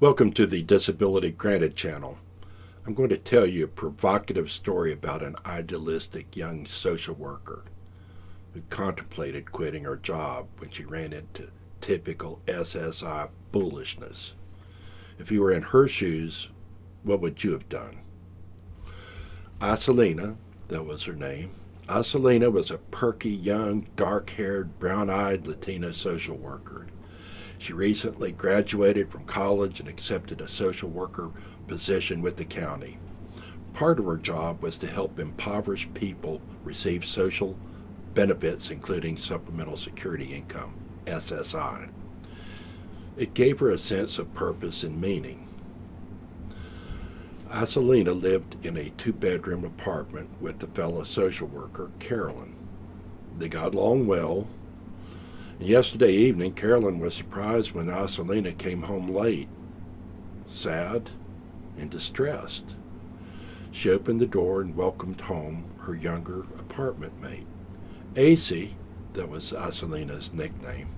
Welcome to the Disability Granted channel. I'm going to tell you a provocative story about an idealistic young social worker who contemplated quitting her job when she ran into typical SSI foolishness. If you were in her shoes, what would you have done? Isolina, that was her name. Isolina was a perky, young, dark-haired, brown-eyed Latina social worker. She recently graduated from college and accepted a social worker position with the county. Part of her job was to help impoverished people receive social benefits, including Supplemental Security Income, SSI. It gave her a sense of purpose and meaning. Isolina lived in a two-bedroom apartment with a fellow social worker, Carolyn. They got along well. Yesterday evening, Carolyn was surprised when Isolina came home late, sad and distressed. She opened the door and welcomed home her younger apartment mate, ACEY, that was Isolina's nickname.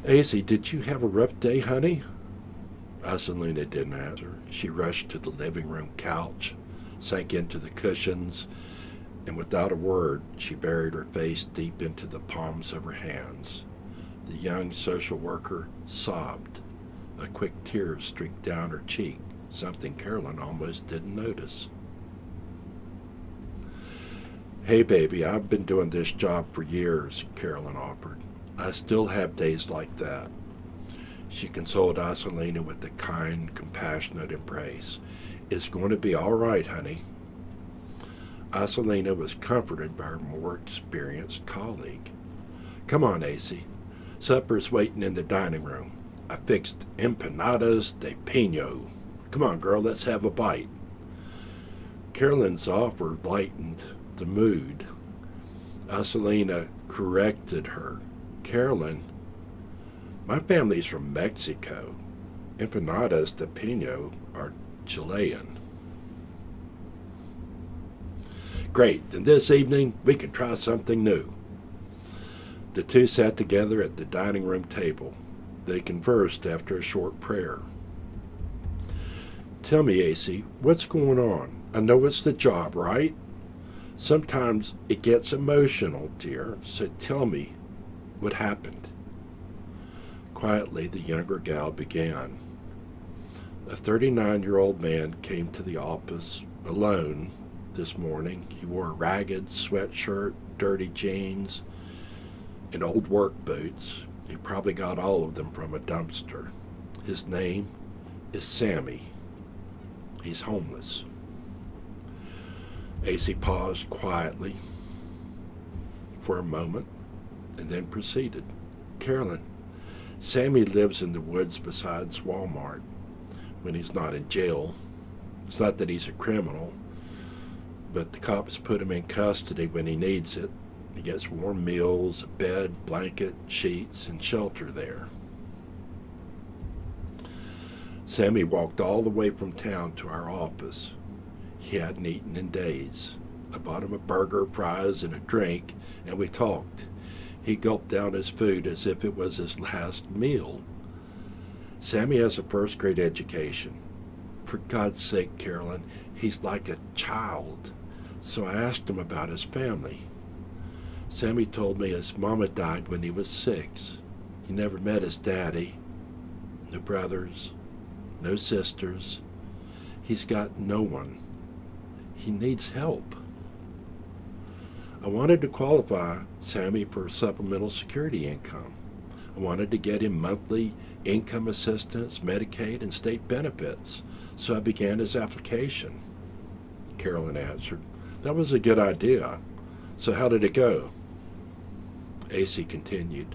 "ACEY, did you have a rough day, honey?" Isolina didn't answer. She rushed to the living room couch, sank into the cushions, and without a word, she buried her face deep into the palms of her hands. The young social worker sobbed. A quick tear streaked down her cheek, something Carolyn almost didn't notice. "Hey, baby, I've been doing this job for years," Carolyn offered. "I still have days like that." She consoled Isolina with a kind, compassionate embrace. "It's going to be all right, honey." Isolina was comforted by her more experienced colleague. "Come on, ACEY. Supper's waiting in the dining room. I fixed empanadas de pino. Come on, girl, let's have a bite." Carolyn's offer lightened the mood. Isolina corrected her. "Carolyn, my family's from Mexico. Empanadas de pino are Chilean." "Great, then this evening we can try something new." The two sat together at the dining room table. They conversed after a short prayer. "Tell me, ACEY, what's going on? I know it's the job, right? Sometimes it gets emotional, dear, so tell me what happened." Quietly, the younger gal began. "A 39-year-old man came to the office alone this morning. He wore a ragged sweatshirt, dirty jeans, and old work boots. He probably got all of them from a dumpster. His name is Sammy. He's homeless." ACEY paused quietly for a moment and then proceeded. "Carolyn, Sammy lives in the woods beside Walmart when he's not in jail. It's not that he's a criminal, but the cops put him in custody when he needs it. He gets warm meals, a bed, blanket, sheets, and shelter there." "Sammy walked all the way from town to our office. He hadn't eaten in days. I bought him a burger, fries, and a drink, and we talked. He gulped down his food as if it was his last meal. Sammy has a first-grade education. For God's sake, Carolyn, he's like a child. So I asked him about his family. Sammy told me his mama died when he was 6. He never met his daddy. No brothers, no sisters. He's got no one. He needs help. I wanted to qualify Sammy for supplemental security income. I wanted to get him monthly income assistance, Medicaid, and state benefits, so I began his application." Carolyn answered. "That was a good idea. So how did it go?" ACEY continued.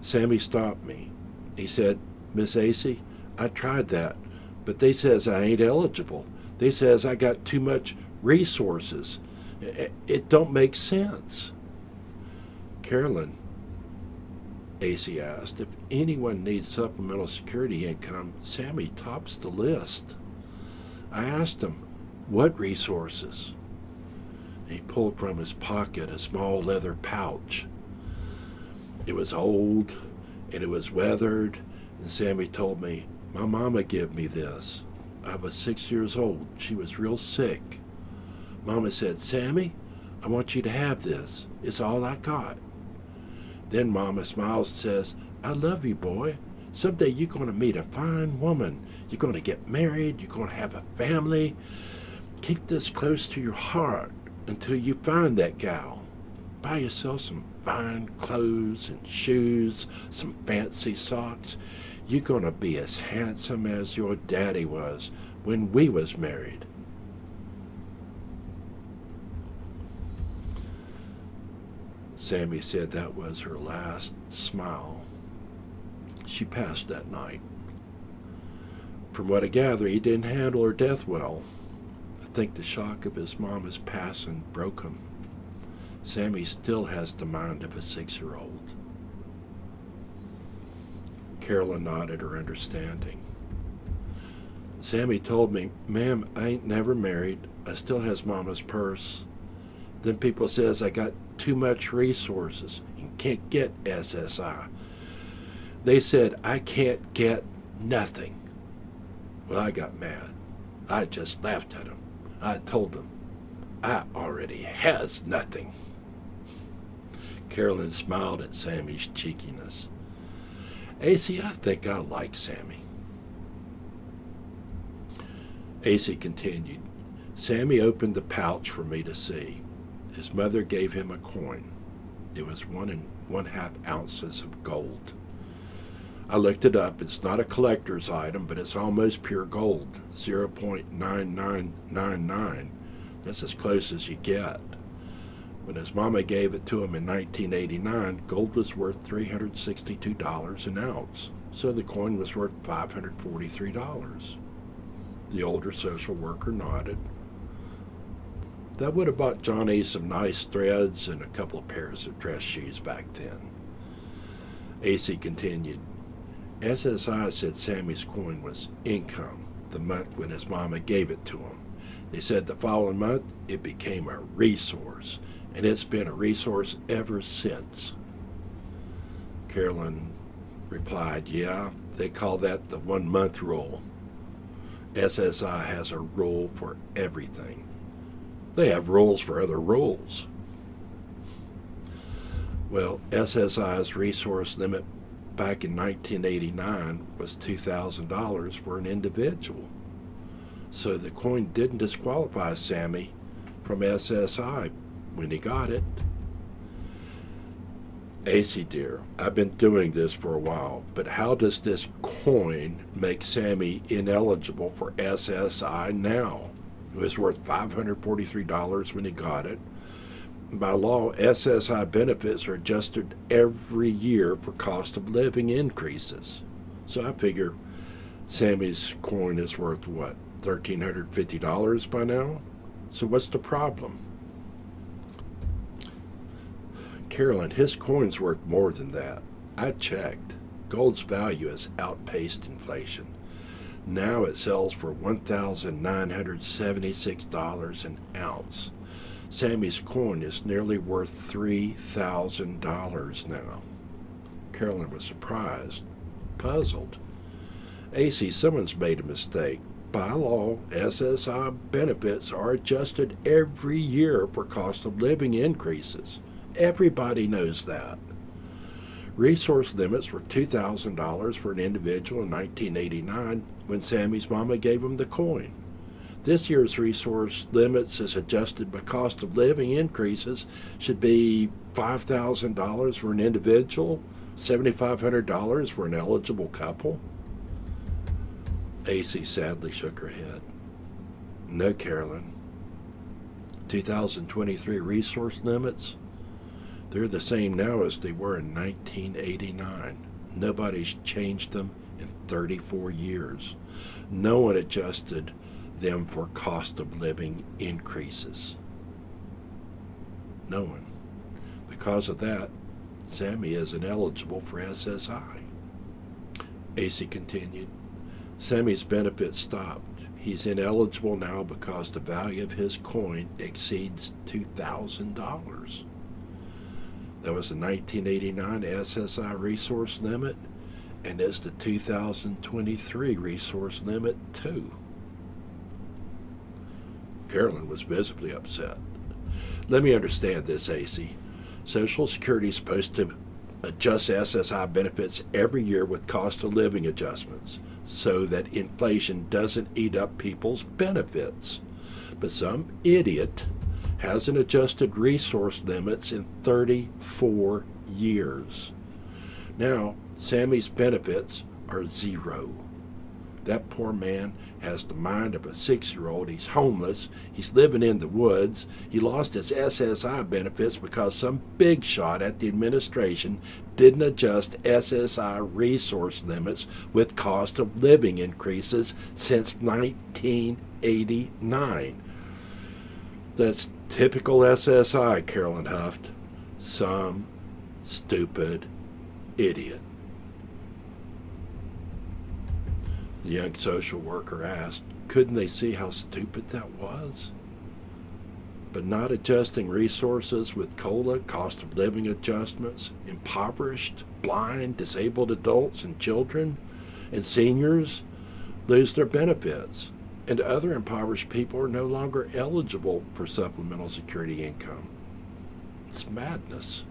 "Sammy stopped me. He said, 'Miss ACEY, I tried that, but they says I ain't eligible. They says I got too much resources. It don't make sense.'" "Carolyn," ACEY asked, "if anyone needs supplemental security income, Sammy tops the list." I asked him, "What resources?" He pulled from his pocket a small leather pouch. It was old, and it was weathered, And Sammy told me, my mama give me this. I was 6 years old. She was real sick. Mama said, Sammy, I want you to have this. It's all I got. Then Mama smiles and says, I love you, boy. Someday you're going to meet a fine woman. You're going to get married. You're going to have a family. Keep this close to your heart until you find that gal. Buy yourself some fine clothes and shoes, some fancy socks. You're going to be as handsome as your daddy was when we was married. Sammy said that was her last smile. She passed that night. From what I gather, he didn't handle her death well. I think the shock of his mama's passing broke him. Sammy still has the mind of a 6-year-old. Carolyn nodded her understanding. Sammy told me, Ma'am, I ain't never married. I still has Mama's purse. Then people says I got too much resources and can't get SSI. They said I can't get nothing. Well, I got mad. I just laughed at them. I told them I already has nothing. Carolyn smiled at Sammy's cheekiness. AC, I think I like Sammy. AC continued. Sammy opened the pouch for me to see. His mother gave him a coin. It was 1 1/2 ounces of gold. I looked it up. It's not a collector's item, but it's almost pure gold, 0.9999. That's as close as you get. When his mama gave it to him in 1989, gold was worth $362 an ounce, so the coin was worth $543. The older social worker nodded. That would have bought Johnny some nice threads and a couple of pairs of dress shoes back then. AC continued. SSI said Sammy's coin was income the month when his mama gave it to him. They said the following month it became a resource, and it's been a resource ever since. Carolyn replied, yeah, they call that the 1 month rule. SSI has a rule for everything. They have rules for other rules. Well, SSI's resource limit back in 1989 was $2,000 for an individual. So the coin didn't disqualify Sammy from SSI when he got it. AC dear, I've been doing this for a while, but how does this coin make Sammy ineligible for SSI now? It was worth $543 when he got it. By law, SSI benefits are adjusted every year for cost of living increases. So I figure Sammy's coin is worth, what, $1,350 by now? So what's the problem? Carolyn, his coin's worth more than that. I checked. Gold's value has outpaced inflation. Now it sells for $1,976 an ounce. Sammy's coin is nearly worth $3,000 now. Carolyn was surprised, puzzled. AC, someone's made a mistake. By law, SSI benefits are adjusted every year for cost of living increases. Everybody knows that. Resource limits were $2,000 for an individual in 1989 when Sammy's mama gave him the coin. This year's resource limits, as adjusted by cost of living increases, should be $5,000 for an individual, $7,500 for an eligible couple. AC sadly shook her head. No, Carolyn. 2023 resource limits, they're the same now as they were in 1989. Nobody's changed them in 34 years. No one adjusted them for cost of living increases. No one. Because of that, Sammy is ineligible for SSI. AC continued. Sammy's benefit stopped. He's ineligible now because the value of his coin exceeds $2,000. That was the 1989 SSI resource limit, And is the 2023 resource limit too? Carolyn was visibly upset. Let me understand this, AC. Social Security is supposed to adjust SSI benefits every year with cost of living adjustments so that inflation doesn't eat up people's benefits. But some idiot hasn't adjusted resource limits in 34 years. Now, Sammy's benefits are zero. That poor man has the mind of a 6-year-old. He's homeless. He's living in the woods. He lost his SSI benefits because some big shot at the administration didn't adjust SSI resource limits with cost of living increases since 1989. That's typical SSI, Carolyn huffed. Some stupid idiot. The young social worker asked, couldn't they see how stupid that was? But not adjusting resources with COLA, cost of living adjustments, impoverished, blind, disabled adults and children and seniors lose their benefits, and other impoverished people are no longer eligible for supplemental security income. It's madness.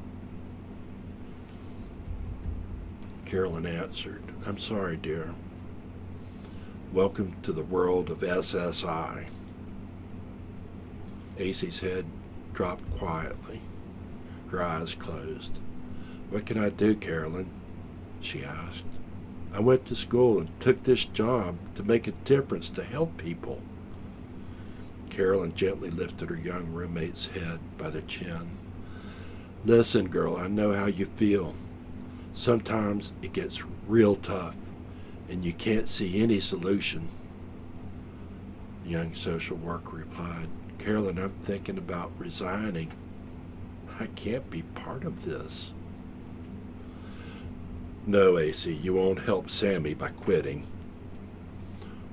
Carolyn answered, I'm sorry, dear. Welcome to the world of SSI. ACEY's head dropped quietly. Her eyes closed. What can I do, Carolyn? She asked. I went to school and took this job to make a difference, to help people. Carolyn gently lifted her young roommate's head by the chin. Listen, girl, I know how you feel. Sometimes it gets real tough, and you can't see any solution. The young social worker replied, Carolyn, I'm thinking about resigning. I can't be part of this. No, AC, you won't help Sammy by quitting.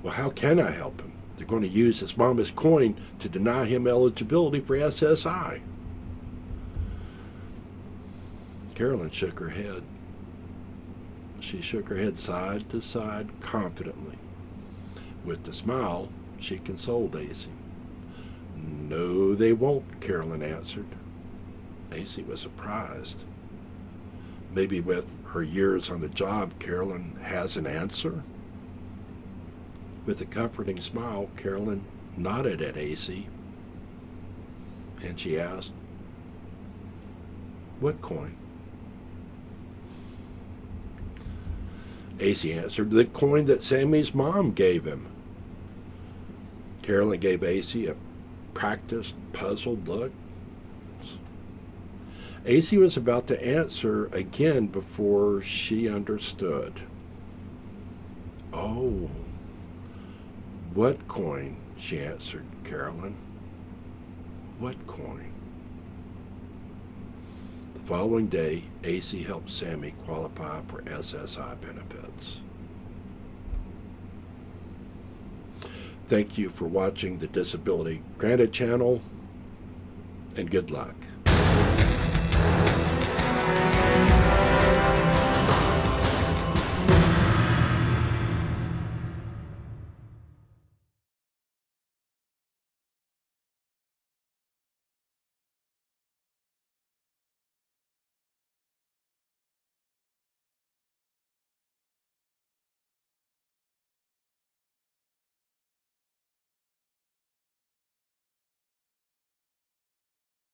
Well, how can I help him? They're going to use his mama's coin to deny him eligibility for SSI. Carolyn shook her head. She shook her head side to side confidently. With a smile, she consoled AC. No, they won't, Carolyn answered. AC was surprised. Maybe with her years on the job, Carolyn has an answer? With a comforting smile, Carolyn nodded at AC, and she asked, What coin? AC answered, The coin that Sammy's mom gave him. Carolyn gave AC a practiced, puzzled look. AC was about to answer again before she understood. Oh, what coin? She answered Carolyn. What coin? The following day, AC helped Sammy qualify for SSI benefits. Thank you for watching the Disability Granted channel, and good luck.